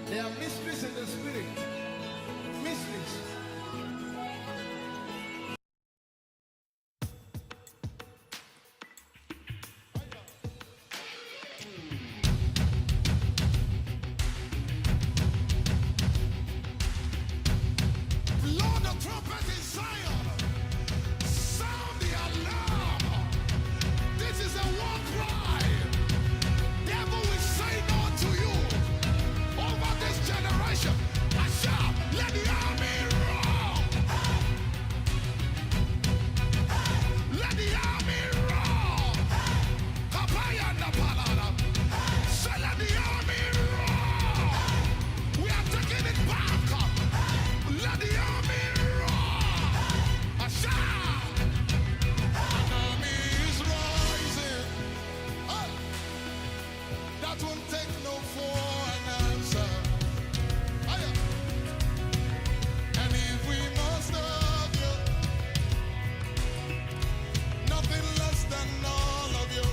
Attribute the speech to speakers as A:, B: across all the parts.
A: There are mysteries in the spirit. Mysteries.
B: Blow the trumpet in Zion. Sound the alarm. This is a war cry. Devil will say no to you over this generation. I shall let the army roar. Let the army roar. Kapaya and the palada. Say let the army roar. We are taking it back. Let the army roar. I shall. An army is rising. Hey. That won't take no for an answer. Hiya. And if we must have you, nothing less than all of you.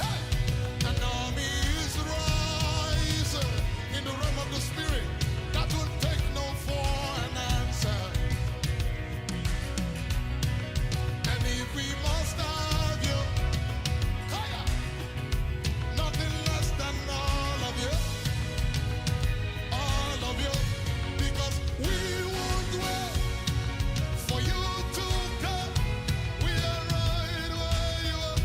B: Hey. An army is rising in the realm of the spirit. That will take no for an answer. And if we must have you, hiya, nothing less than all of you, because we won't wait for you to come. We are right where you are.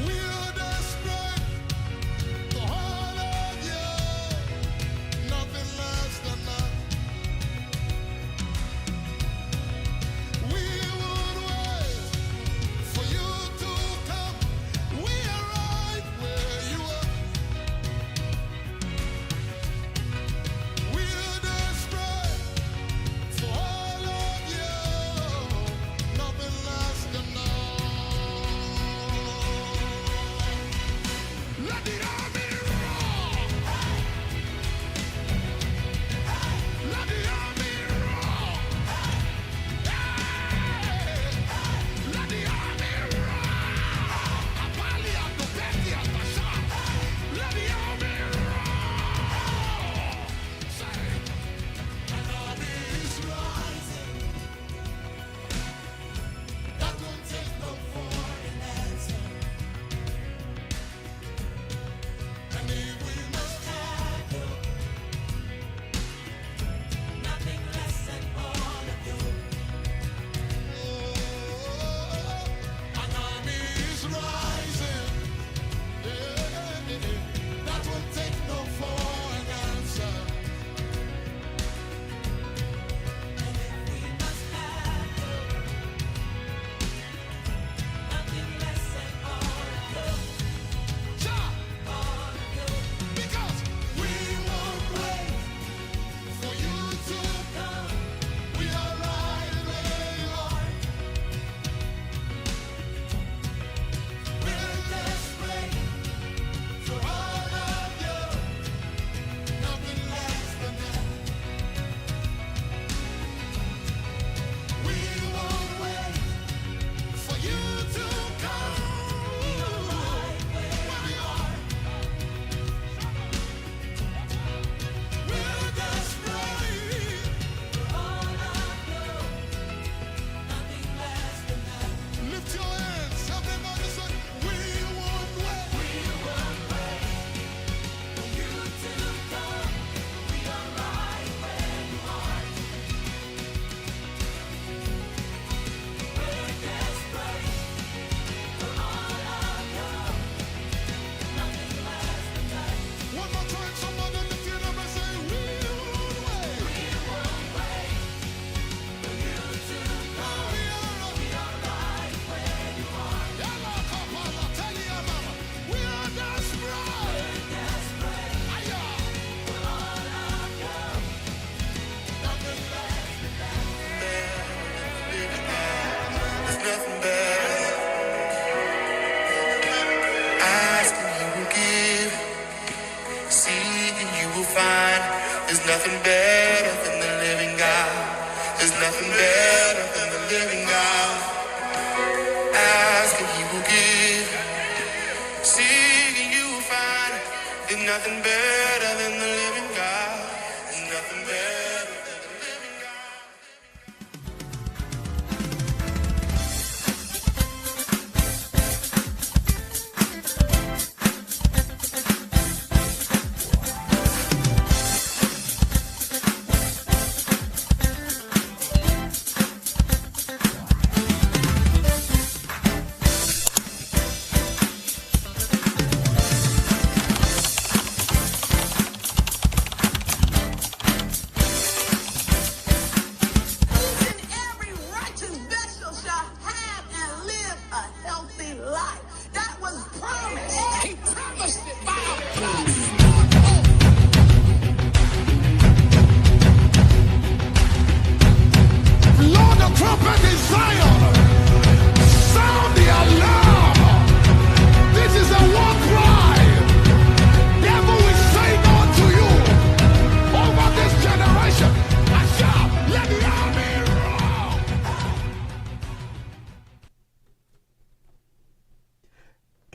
B: We are desperate for all of you, nothing less than that. We would wait for you to come. We are right where you are. We are desperate for all of you, nothing less than that. Let the army roar. Let the army roar. Let the army roar. Apali and the Betty and the Shah. Let the army roar. Say, an army is rising. That won't take no for an answer. And if we must have you, nothing less than all of you. An army is rising. That will take no for an answer. And if we must have you, nothing less than all of you. All of you. Because we won't wait for you to come. We are right where you are. We're desperate for all of you, nothing less than that. We won't wait for you to come. We are right where we are. We're desperate for all of you, nothing less than that. Lift your hands, everybody say, we won't wait. We won't wait for you to come. We are right where you are. We're desperate for all of you, nothing less than that. One more time, somebody lift your hand and say, we won't wait. We won't wait for you to come. We are right where you are. Yalla, kapala, tell your mama, we are desperate. We're desperate Aya. For all of you, nothing less than that.
C: There's nothing better. Ask and you will give. Seek and you will find. There's nothing better than the living God. There's nothing better than the living God. Ask and he will give.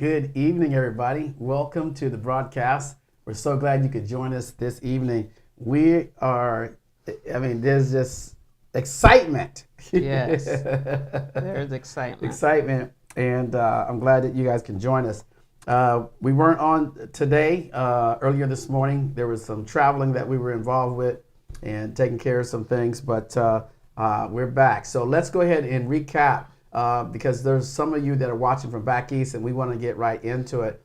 D: Good evening, everybody. Welcome to the broadcast. We're so glad you could join us this evening. There's just excitement.
E: Yes, there's excitement.
D: Excitement, and I'm glad that you guys can join us. We weren't on today. Earlier this morning, there was some traveling that we were involved with and taking care of some things, but we're back. So let's go ahead and recap because there's some of you that are watching from back east, and we want to get right into it.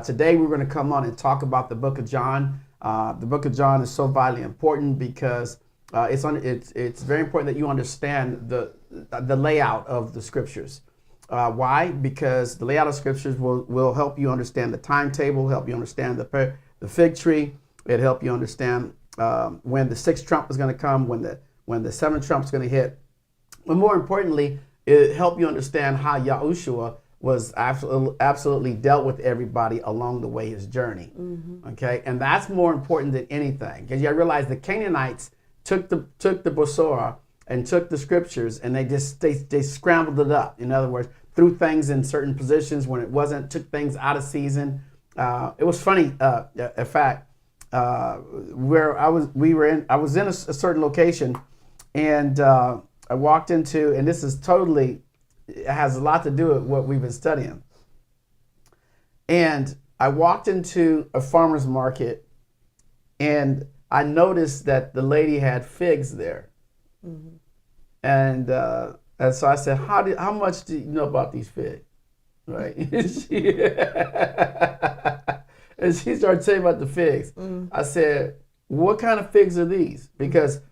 D: Today, we're going to come on and talk about the book of John. The book of John is so vitally important because it's very important that you understand the layout of the scriptures. Why? Because the layout of scriptures will help you understand the timetable, help you understand the fig tree. It help you understand when the sixth trump is going to come, when the seventh trump is going to hit. But more importantly, it help you understand how Yahusha was absolutely dealt with everybody along the way his journey. Mm-hmm. Okay, and that's more important than anything, because you realize the Canaanites took the Bosora and took the scriptures and they scrambled it up. In other words, threw things in certain positions when it wasn't, took things out of season. It was funny. In fact, where I was in a certain location, and I walked into, and this is totally, it has a lot to do with what we've been studying. And I walked into a farmer's market, and I noticed that the lady had figs there. Mm-hmm. And so I said, how much do you know about these figs? Right? And she started telling me about the figs. Mm-hmm. I said, what kind of figs are these? Because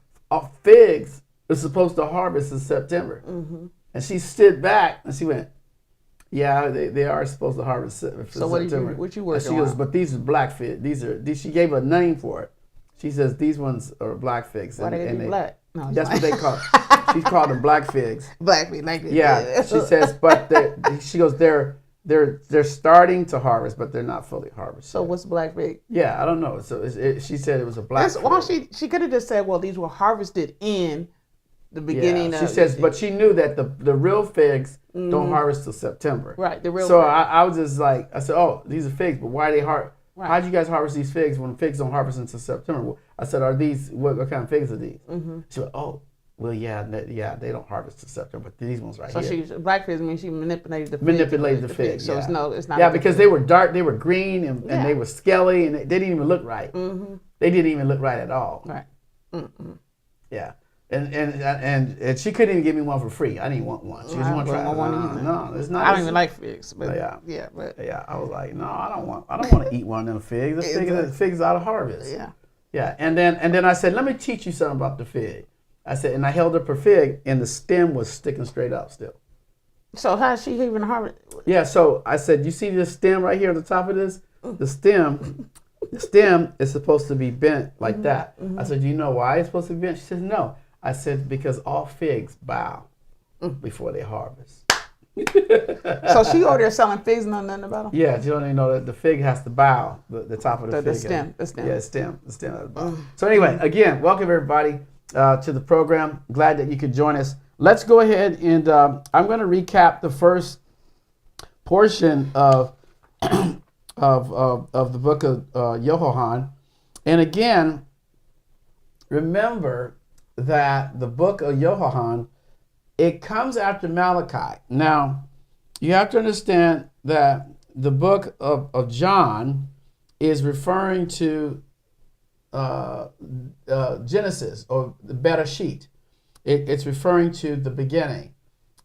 D: figs are supposed to harvest in September. Mm-hmm. And she stood back and she went, yeah, they are supposed to harvest in September.
E: So what you working on?
D: She goes, but these are black figs. She gave a name for it. She says these ones are black figs.
E: Why they be black? No,
D: that's what they call it. She called them black figs.
E: Black figs, like
D: yeah. She says, but she goes, they're starting to harvest, but they're not fully harvested.
E: So what's black fig?
D: Yeah, I don't know. So she said it was a black fig.
E: Well, she could have just said, well, these were harvested in the beginning.
D: She says, but she knew that the real figs don't harvest till September.
E: Right, the real.
D: So I was just like, I said, oh, these are figs, but why are they hard? Right. How'd you guys harvest these figs when figs don't harvest until September? Well, I said, are these, what kind of figs are these? Mm-hmm. She went, oh, well, yeah, they don't harvest till September, but these ones right here. So
E: black figs means she manipulated the figs.
D: Manipulated the figs,
E: So it's not.
D: Yeah, because they were dark, they were green, and they were scaly, and they didn't even look right. Mm-hmm. They didn't even look right at all.
E: Right. Mm-mm.
D: Yeah. And she couldn't even give me one for free. I didn't want one. She just want to try. No, it's not.
E: I don't even like figs. But
D: yeah. I was like, no, I don't want to eat one of them figs. The figs out of harvest.
E: Yeah.
D: Yeah. And then I said, let me teach you something about the fig. I said, and I held up her fig, and the stem was sticking straight up still.
E: So how is she even harvest?
D: Yeah. So I said, you see this stem right here at the top of this? The stem is supposed to be bent like that. Mm-hmm. I said, do you know why it's supposed to be bent? She said, no. I said, because all figs bow before they harvest.
E: So she over there selling figs and know nothing about them?
D: Yeah, you don't even know that the fig has to bow, the top of the fig.
E: The stem.
D: Yeah, the stem has to bow. So anyway, again, welcome everybody to the program. Glad that you could join us. Let's go ahead and I'm going to recap the first portion of of the book of YAHUAH. And again, remember that the book of YAHUAH, it comes after Malachi. Now, you have to understand that the book of John is referring to Genesis or the Bereshit. It's referring to the beginning.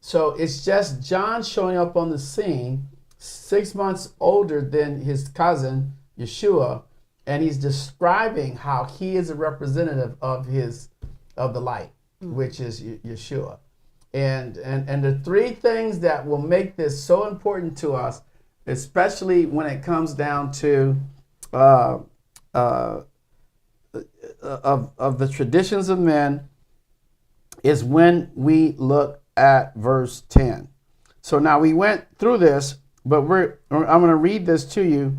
D: So it's just John showing up on the scene 6 months older than his cousin, Yeshua, and he's describing how he is a representative of the light, which is Yeshua. And the three things that will make this so important to us, especially when it comes down to of the traditions of men, is when we look at verse 10. So now we went through this, but I'm going to read this to you.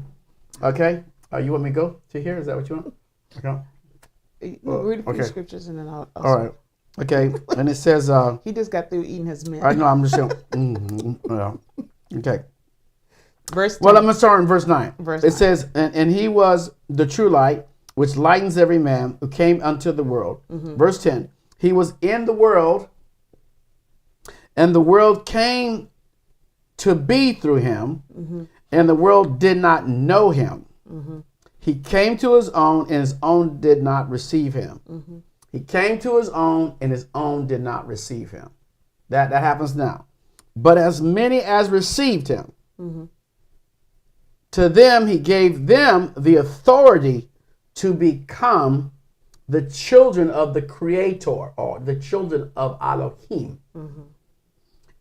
D: Okay? You want me to go to here? Is that what you want? Okay.
E: Read a few scriptures and then I'll
D: all right. Okay. And it says...
E: he just got through eating his meal.
D: I know. I'm just going... Okay.
E: Verse 10.
D: Well, I'm going to start in verse 9.
E: Verse
D: It
E: 9.
D: says, and he was the true light, which lightens every man who came unto the world. Verse 10, he was in the world, and the world came to be through him, and the world did not know him. He came to his own, and his own did not receive him. He came to his own, and his own did not receive him. That happens now. But as many as received him, to them he gave them the authority to become the children of the Creator, or the children of Elohim.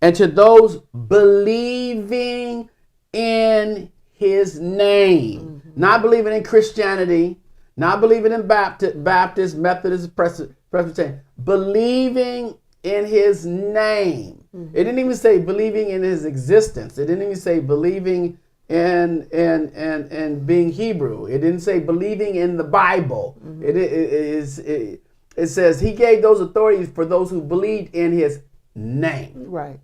D: And to those believing in his name, not believing in Christianity, not believing in Baptist, Methodist, Presbyterian, believing in his name. It didn't even say believing in his existence. It didn't even say believing in being Hebrew. It didn't say believing in the Bible. It says he gave those authorities for those who believed in his name.
E: Right.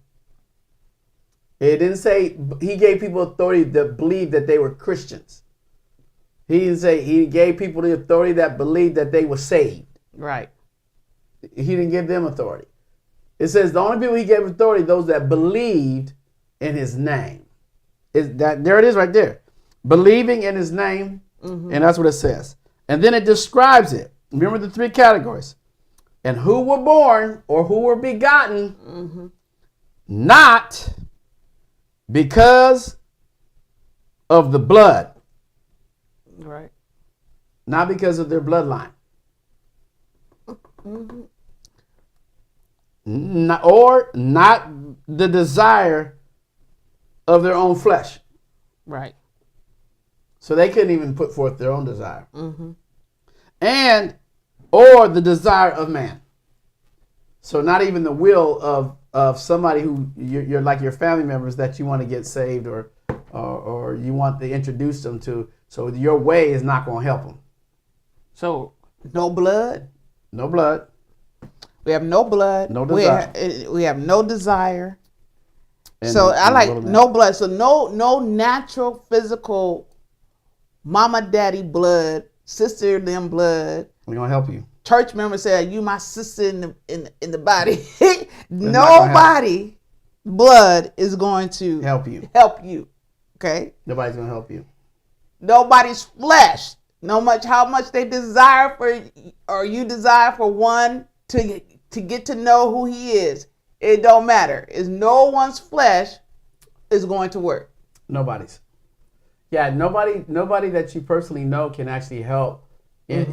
D: It didn't say he gave people authority that believed that they were Christians. He didn't say he gave people the authority that believed that they were saved.
E: Right.
D: He didn't give them authority. It says the only people he gave authority, those that believed in his name. There it is right there. Believing in his name, and that's what it says. And then it describes it. Remember the three categories. And who were born or who were begotten, not because of the blood.
E: Right.
D: Not because of their bloodline. Not the desire of their own flesh.
E: Right.
D: So they couldn't even put forth their own desire. And or the desire of man. So not even the will of somebody who you're like your family members that you want to get saved or you want to introduce them to. So your way is not going to help them.
E: So no blood.
D: No blood.
E: We have no blood.
D: No desire.
E: We have no desire.
D: And
E: So I like
D: little man.
E: no blood. So no natural physical mama daddy blood, sister them blood.
D: We're going to help you.
E: Church member said, "You my sister in the body."
D: not gonna
E: Nobody blood is going to
D: Help you.
E: Help you. Okay.
D: Nobody's going to help you.
E: Nobody's flesh. No much how much they desire for, or you desire for one to get to know who he is. It don't matter. It's no one's flesh is going to work.
D: Nobody's. Yeah, nobody that you personally know can actually help. I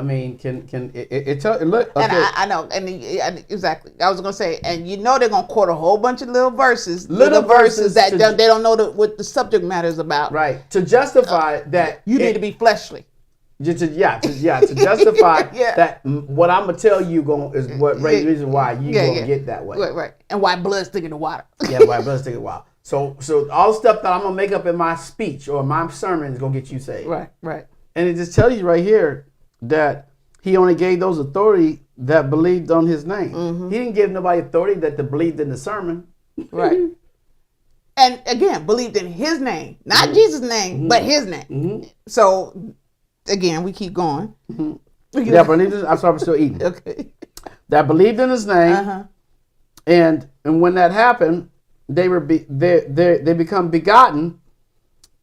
D: mean, can it look? Okay.
E: And I know, and exactly. I was gonna say, and you know they're gonna quote a whole bunch of little verses that they don't know what the subject matter is about.
D: Right, to justify that
E: you need to be fleshly.
D: To justify that what I'm gonna tell you is what reason why you gonna get that way.
E: Right, and why blood's thick in the water.
D: Why blood's thick in the water. So all the stuff that I'm gonna make up in my speech or my sermon is gonna get you saved.
E: Right.
D: And it just tells you right here that he only gave those authority that believed on his name. He didn't give nobody authority that believed in the sermon.
E: Right. And again, believed in his name, not Jesus' name, but his name. So again, we keep going.
D: Yeah, but I'm sorry, I'm still eating.
E: Okay.
D: That believed in his name, and when that happened, they become begotten,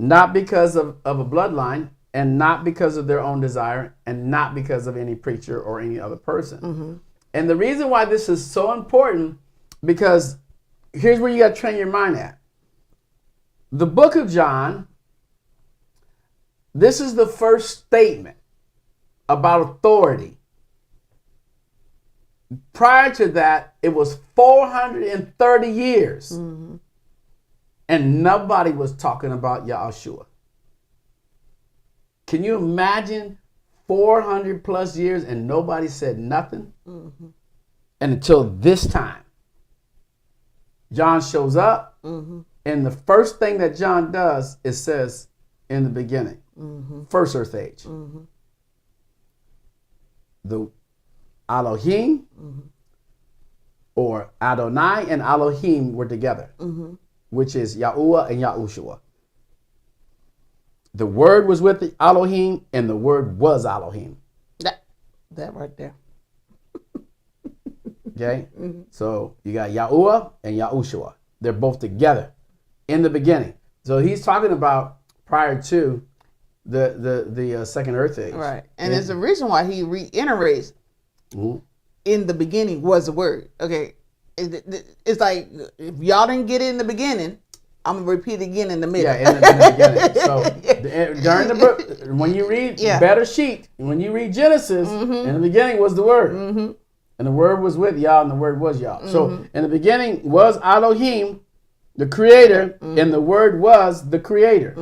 D: not because of a bloodline, and not because of their own desire, and not because of any preacher or any other person. And the reason why this is so important, because here's where you got to train your mind at. The book of John, this is the first statement about authority. Prior to that, it was 430 years, and nobody was talking about Yahushua. Can you imagine 400 plus years and nobody said nothing? And until this time, John shows up, and the first thing that John does is says, in the beginning, first earth age. The Elohim, or Adonai and Elohim were together, which is Yahuwah and Yahushua. the Word was with Elohim, and the Word was Elohim.
E: That right there.
D: Okay? So you got YAHUAH and Yahusha. They're both together in the beginning. So he's talking about prior to the second earth age.
E: Right. And there's a reason why he reiterates in the beginning was the Word. Okay. It's like, if y'all didn't get it in the beginning, I'm going to repeat it again in the middle.
D: Yeah, in the beginning. So during the book, when you read Better Sheet, when you read Genesis, in the beginning was the Word. And the Word was with Yah, and the Word was Yah. So in the beginning was Elohim, the Creator, and the Word was the Creator.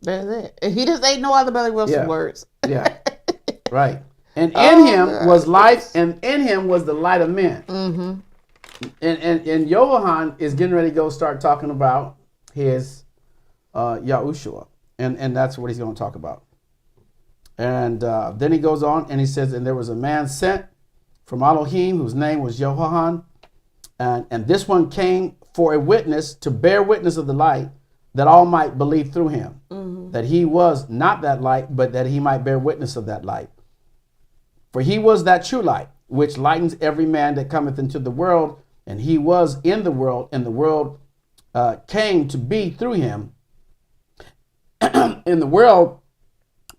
E: That's it. And he just ain't no other Billy Wilson words.
D: Yeah, right. And in him was life, and in him was the light of men. And Yohanan is getting ready to go start talking about his Yahushua. And that's what he's going to talk about. And then he goes on and he says, and there was a man sent from Elohim whose name was Yohanan. And this one came for a witness, to bear witness of the light, that all might believe through him. That he was not that light, but that he might bear witness of that light. For he was that true light, which lightens every man that cometh into the world. And he was in the world, and the world came to be through him. And the world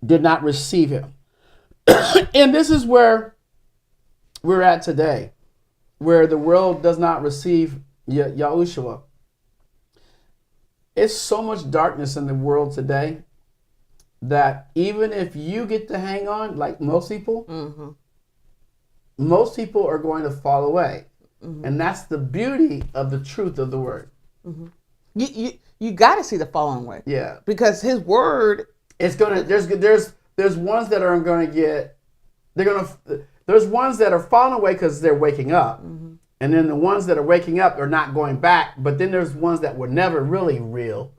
D: did not receive him. And this is where we're at today, where the world does not receive Yahushua. It's so much darkness in the world today that even if you get to hang on, like most people are going to fall away. And that's the beauty of the truth of the Word.
E: You got to see the falling way.
D: Yeah,
E: because his Word,
D: it's gonna. There's ones that are going to get. There's ones that are falling away because they're waking up, and then the ones that are waking up are not going back. But then there's ones that were never really real,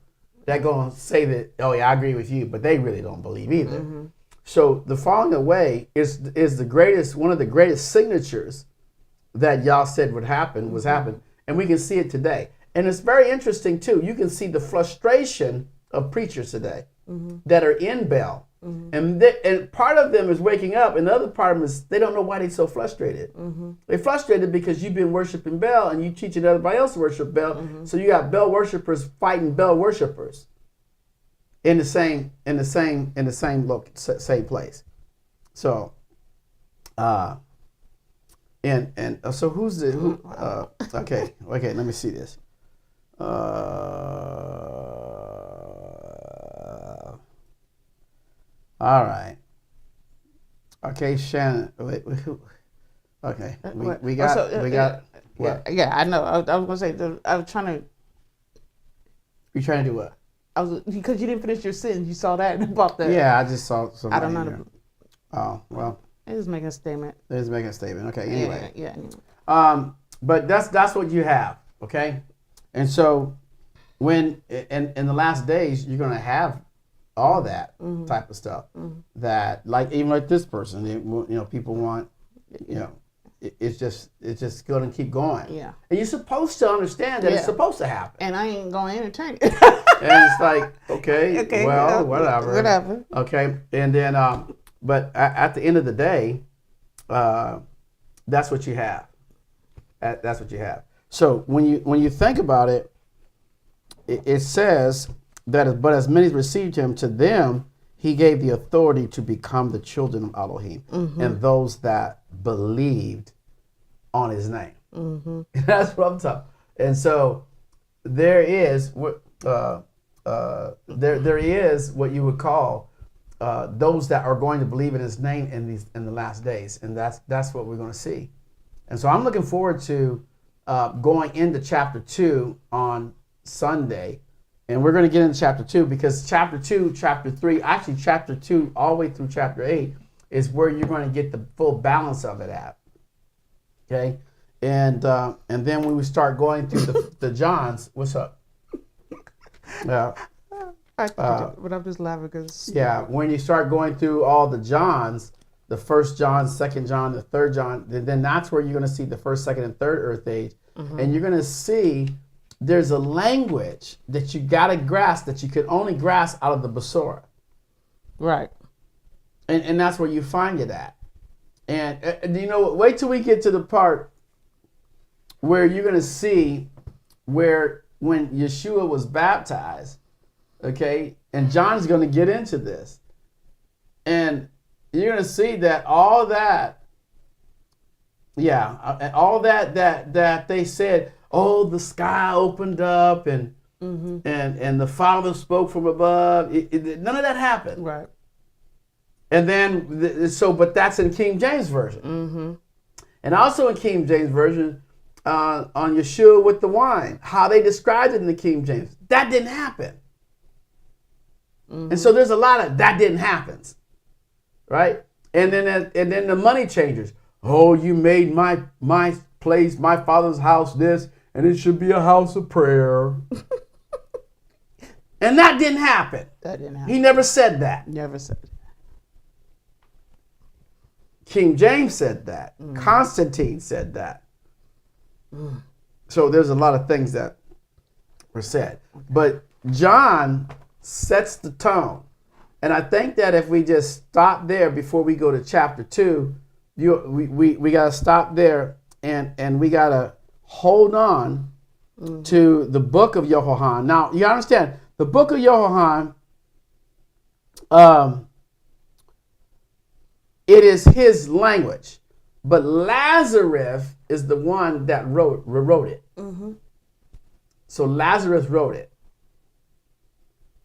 D: that going to say that, oh yeah, I agree with you, but they really don't believe either. So the falling away is the greatest, one of the greatest signatures that y'all said would happen, and we can see it today. And it's very interesting too. You can see the frustration of preachers today that are in Bel, and part of them is waking up, and the other part of them is they don't know why they're so frustrated. They're frustrated because you've been worshiping Bel and you teaching everybody else to worship Bel, so you got Bel worshipers fighting Bel worshipers in the same place. So, and so who's the who? Okay, let me see this. All right. Okay, Shannon. Wait, who? Okay, we got. What?
E: Yeah, I know. I was gonna say. I was trying to.
D: You trying to do what?
E: Because you didn't finish your sentence. You saw that about the.
D: Yeah, I just saw something.
E: I don't know.
D: Oh well.
E: It was making a statement.
D: It was making a statement. Okay. Anyway.
E: Yeah. Anyway.
D: But that's what you have. Okay. And so, when in the last days you're gonna have all that type of stuff that, like, even like this person, people want, it's just going to keep going.
E: Yeah.
D: And you're supposed to understand that it's supposed to happen.
E: And I ain't going to entertain it.
D: And it's like, okay, well, whatever.
E: Whatever.
D: Okay. And then, but at the end of the day, that's what you have. That's what you have. So when you think about it, it says that, but as many as received him, to them he gave the authority to become the children of Elohim, and those that believed on his name. That's what I'm talking. And so there is what there is what you would call those that are going to believe in his name in the last days, and that's what we're going to see. And so I'm looking forward to going into chapter 2 on Sunday. And we're going to get into chapter 2 because chapter 2, chapter 3, actually chapter 2 all the way through chapter 8 is where you're going to get the full balance of it at. Okay? And then when we start going through the Johns, what's up?
E: But I'm just laughing because...
D: Yeah, when you start going through all the Johns, the first John, second John, the third John, then that's where you're going to see the first, second, and third earth age. And you're going to see... There's a language that you got to grasp that you could only grasp out of the Besorah.
E: Right.
D: And that's where you find it at. And you know, wait till we get to the part where you're going to see where when Yeshua was baptized, okay, and John's going to get into this. And you're going to see that all that, all that they said, oh, the sky opened up and the Father spoke from above. None of that happened.
E: Right.
D: And then, but that's in King James Version. And also in King James Version, on Yeshua with the wine, how they described it in the King James. That didn't happen. And so there's a lot of that didn't happen. Right? And then the money changers. Oh, you made my place, my Father's house this, and it should be a house of prayer. And that didn't happen.
E: That didn't happen.
D: He never said that.
E: Never said it.
D: King James said that. Constantine said that. So there's a lot of things that were said. But John sets the tone. And I think that if we just stop there before we go to chapter 2, we got to stop there and we got to hold on to the book of YAHUAH. Now, you understand, the book of YAHUAH, it is his language. But Lazarus is the one that wrote it. So Lazarus wrote it.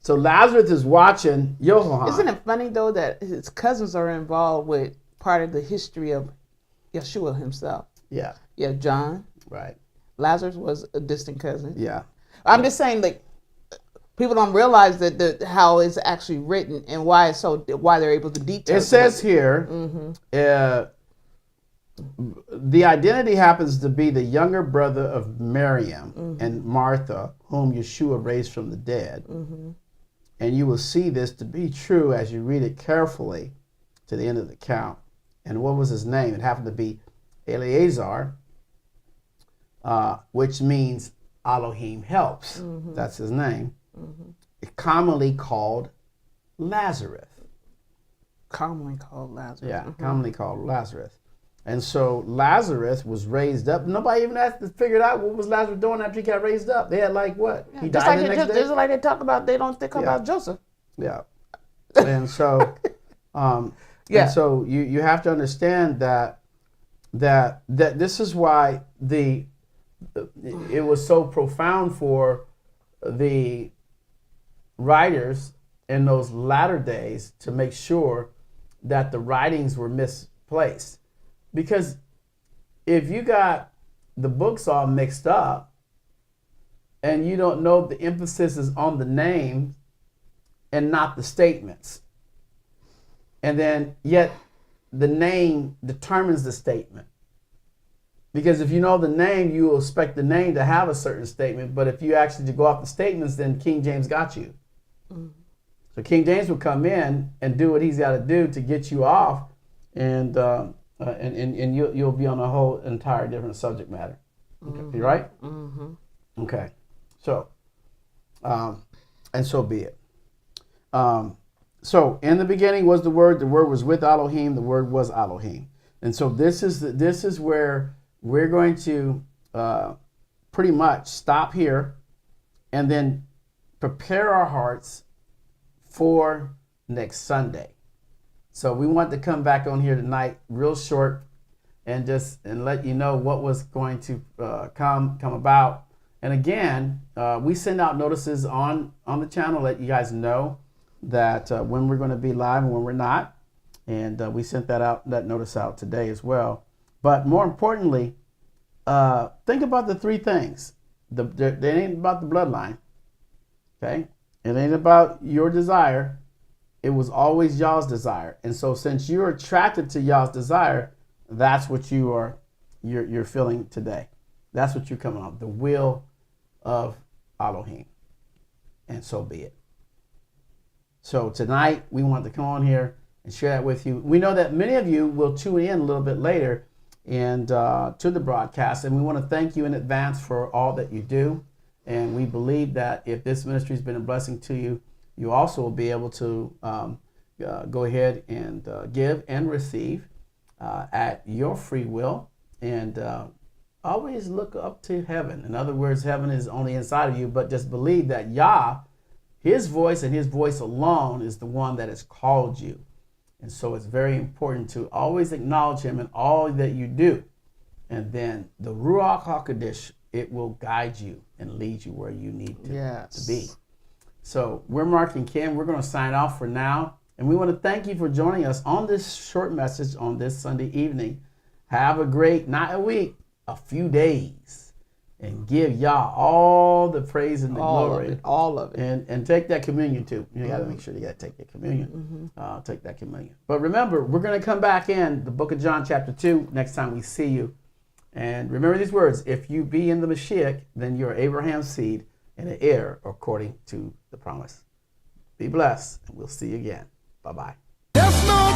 D: So Lazarus is watching YAHUAH.
E: Isn't it funny, though, that his cousins are involved with part of the history of Yeshua himself?
D: Yeah.
E: Yeah, John.
D: Right.
E: Lazarus was a distant cousin.
D: Yeah.
E: I'm just saying, like, people don't realize that how it's actually written and why they're able to detail.
D: It says here, the identity happens to be the younger brother of Miriam and Martha, whom Yeshua raised from the dead. And you will see this to be true as you read it carefully to the end of the account. And what was his name? It happened to be Eleazar, which means Elohim helps. That's his name. Commonly called Lazarus.
E: Commonly called Lazarus.
D: Yeah, commonly called Lazarus. And so Lazarus was raised up. Nobody even had to figure out what was Lazarus doing after he got raised up. They had like what?
E: Yeah,
D: he
E: just
D: died
E: like
D: the next day?
E: Just like they talk about, they don't think about Joseph.
D: Yeah. And so, and so you have to understand that this is why it was so profound for the writers in those latter days to make sure that the writings were misplaced. Because if you got the books all mixed up and you don't know the emphasis is on the name and not the statements, and then yet the name determines the statement. Because if you know the name, you will expect the name to have a certain statement, but if you actually go off the statements, then King James got you. So King James will come in and do what he's got to do to get you off, and you'll be on a whole entire different subject matter. Okay, you right? Okay. So, and so be it. So in the beginning was the Word was with Elohim, the Word was Elohim. And so this is where we're going to pretty much stop here and then prepare our hearts for next Sunday. So we want to come back on here tonight real short and let you know what was going to come about. And again, we send out notices on the channel, let you guys know that when we're going to be live and when we're not. And we sent that notice out today as well. But more importantly, think about the three things. It ain't about the bloodline. Okay? It ain't about your desire. It was always Yah's desire. And so since you're attracted to Yah's desire, that's what you're feeling today. That's what you're coming on, the will of Elohim. And so be it. So tonight we want to come on here and share that with you. We know that many of you will tune in a little bit later and to the broadcast, and we want to thank you in advance for all that you do. And we believe that if this ministry has been a blessing to you, you also will be able to go ahead and give and receive at your free will. And always look up to heaven. In other words, heaven is on the inside of you, but just believe that Yah, his voice and his voice alone is the one that has called you. And so it's very important to always acknowledge him in all that you do. And then the Ruach HaKodesh, it will guide you and lead you where you need to be. So we're Mark and Ken. We're going to sign off for now. And we want to thank you for joining us on this short message on this Sunday evening. Have a great, not a week, a few days. And give Yah all the praise and the glory.
E: All of it.
D: And take that communion too. You got to make sure you got to take that communion. Take that communion. But remember, we're going to come back in the book of John chapter 2 next time we see you. And remember these words: if you be in the Mashiach, then you're Abraham's seed and an heir according to the promise. Be blessed, and we'll see you again. Bye-bye.
B: There's no